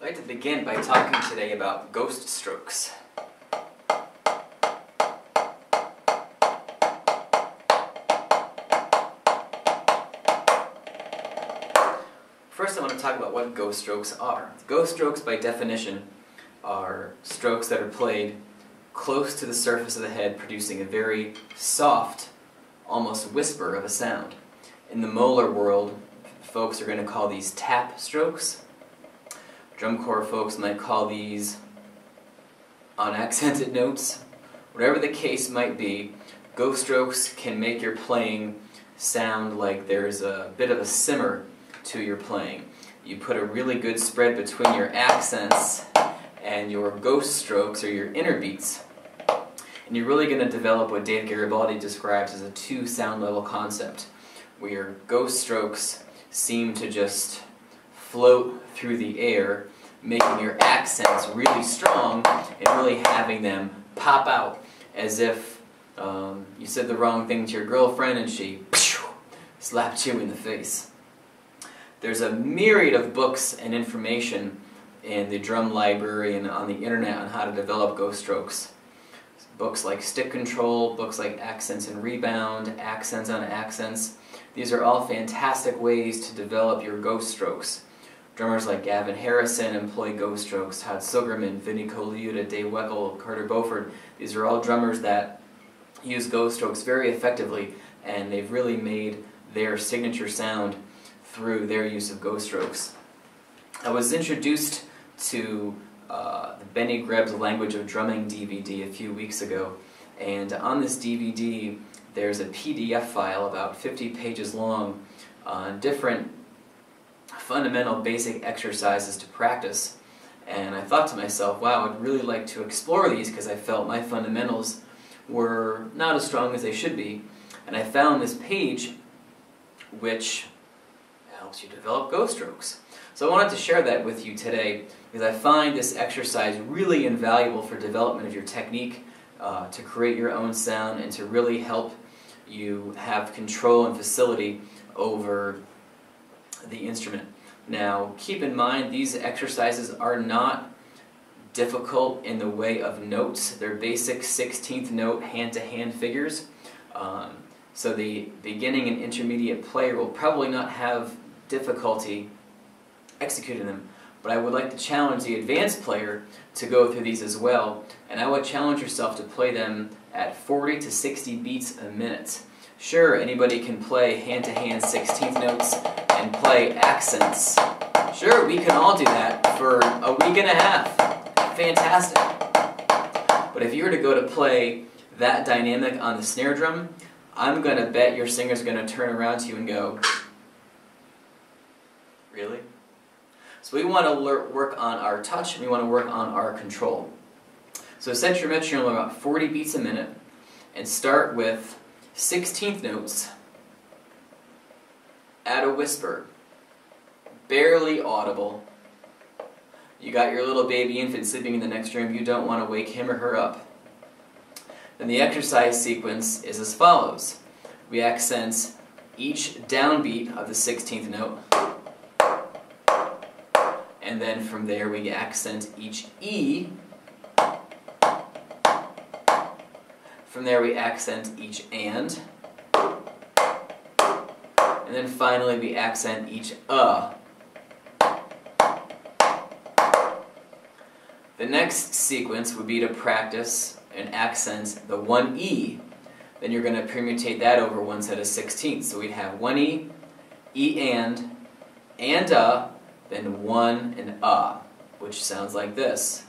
I'd like to begin by talking today about ghost strokes. First, I want to talk about what ghost strokes are. Ghost strokes, by definition, are strokes that are played close to the surface of the head, producing a very soft, almost whisper of a sound. In the molar world, folks are going to call these tap strokes. Drum corps folks might call these unaccented notes. Whatever the case might be, ghost strokes can make your playing sound like there's a bit of a simmer to your playing. You put a really good spread between your accents and your ghost strokes, or your inner beats, and you're really going to develop what Dave Garibaldi describes as a two sound level concept, where your ghost strokes seem to just float through the air, making your accents really strong and really having them pop out as if you said the wrong thing to your girlfriend and she slapped you in the face. There's a myriad of books and information in the drum library and on the internet on how to develop ghost strokes. Books like Stick Control, books like Accents and Rebound, Accents on Accents. These are all fantastic ways to develop your ghost strokes. Drummers like Gavin Harrison employ ghost strokes, Todd Silgerman, Vinnie Colaiuta, Dave Weckl, Carter Beauford. These are all drummers that use ghost strokes very effectively, and they've really made their signature sound through their use of ghost strokes. I was introduced to the Benny Greb's Language of Drumming DVD a few weeks ago, and on this DVD there's a PDF file about 50 pages long on different fundamental basic exercises to practice, and I thought to myself, wow, I'd really like to explore these because I felt my fundamentals were not as strong as they should be, and I found this page which helps you develop ghost strokes. So I wanted to share that with you today because I find this exercise really invaluable for development of your technique, to create your own sound and to really help you have control and facility over the instrument. Now, keep in mind, these exercises are not difficult in the way of notes. They're basic 16th note hand-to-hand figures. So the beginning and intermediate player will probably not have difficulty executing them. But I would like to challenge the advanced player to go through these as well. And I would challenge yourself to play them at 40 to 60 beats a minute. Sure, anybody can play hand-to-hand 16th notes and play accents. Sure, we can all do that for a week and a half. Fantastic. But if you were to go to play that dynamic on the snare drum, I'm going to bet your singer's going to turn around to you and go, really? So we want to work on our touch, and we want to work on our control. So set your metronome about 40 beats a minute and start with 16th notes at a whisper, barely audible. You got your little baby infant sleeping in the next room, you don't want to wake him or her up. Then the exercise sequence is as follows. We accent each downbeat of the 16th note, and then from there we accent each E. From there we accent each and then finally we accent each The next sequence would be to practice and accent the one E. Then you're going to permutate that over one set of 16ths. So we'd have one E, and then one and which sounds like this.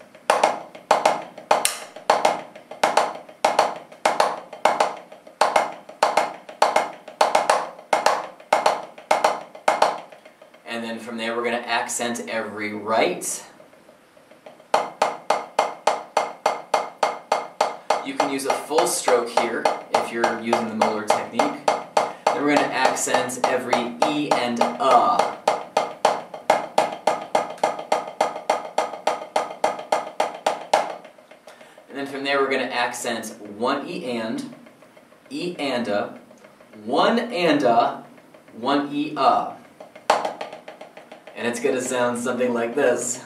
And then from there we're going to accent every right. You can use a full stroke here if you're using the molar technique. Then we're going to accent every E and And then from there we're going to accent one E and, one and, one E, And it's going to sound something like this.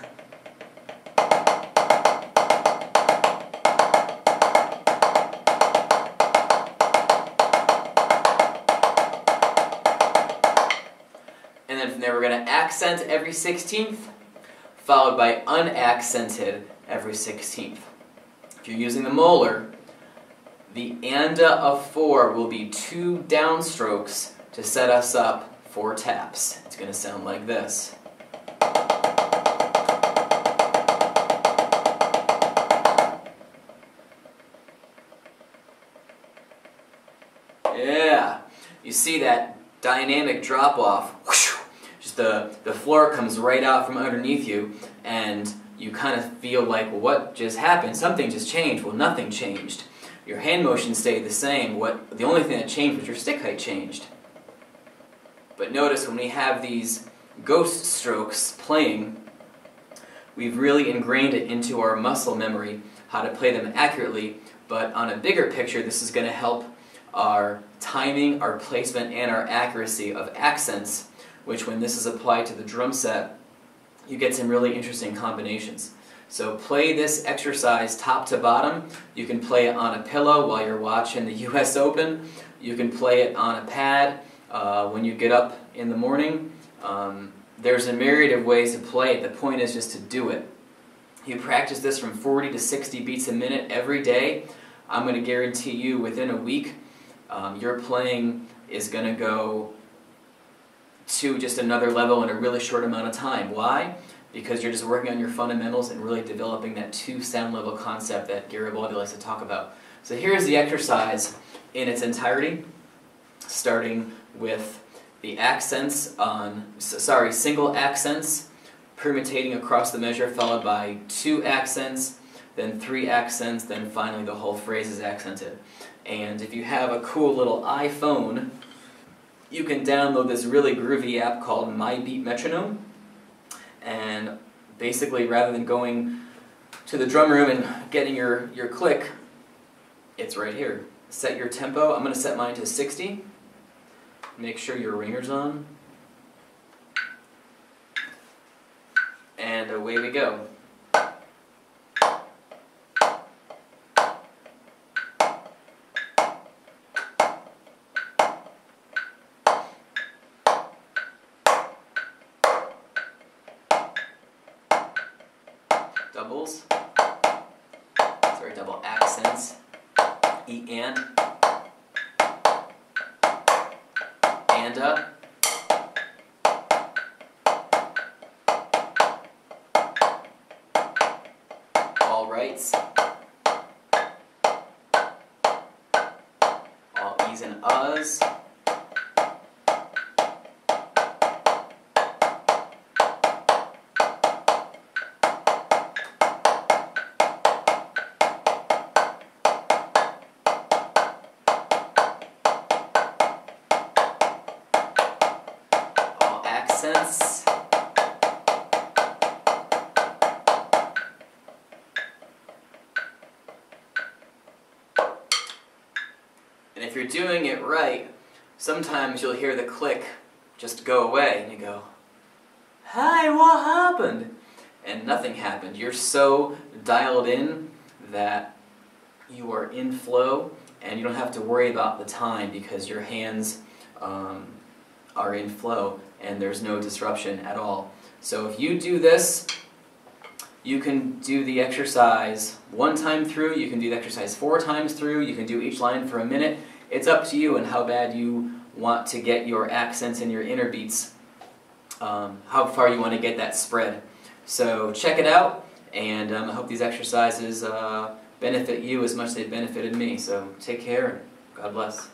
we're going to accent every 16th, followed by unaccented every 16th. If you're using the molar, the anda of 4 will be 2 downstrokes to set us up for taps. It's going to sound like this. Yeah, you see that dynamic drop-off. Just the floor comes right out from underneath you, and you kind of feel like, well, what just happened? Something just changed. Well, nothing changed. Your hand motion stayed the same. The only thing that changed was your stick height changed. But notice when we have these ghost strokes playing, we've really ingrained it into our muscle memory how to play them accurately. But on a bigger picture, this is going to help our timing, our placement, and our accuracy of accents, which when this is applied to the drum set, you get some really interesting combinations. So play this exercise top to bottom. You can play it on a pillow while you're watching the US Open. You can play it on a pad when you get up in the morning. There's a myriad of ways to play it. The point is just to do it. You practice this from 40 to 60 beats a minute every day. I'm going to guarantee you within a week your playing is going to go to just another level in a really short amount of time. Why? Because you're just working on your fundamentals and really developing that 2 sound level concept that Garibaldi likes to talk about. So here's the exercise in its entirety, starting with the accents on, single accents, permutating across the measure, followed by 2 accents, then 3 accents, then finally the whole phrase is accented. And if you have a cool little iPhone, you can download this really groovy app called My Beat Metronome. And basically, rather than going to the drum room and getting your click, it's right here. Set your tempo. I'm going to set mine to 60. Make sure your ringer's on. And away we go. Doubles, double accents, E and up, all rights, all E's and U's, accents, and if you're doing it right, sometimes you'll hear the click just go away and you go, "Hi, what happened?" And nothing happened. You're so dialed in that you are in flow and you don't have to worry about the time because your hands are in flow and there's no disruption at all. So if you do this, you can do the exercise 1 time through, you can do the exercise 4 times through, you can do each line for a minute. It's up to you and how bad you want to get your accents and your inner beats, how far you want to get that spread. So check it out, and I hope these exercises benefit you as much as they benefited me. So take care and God bless.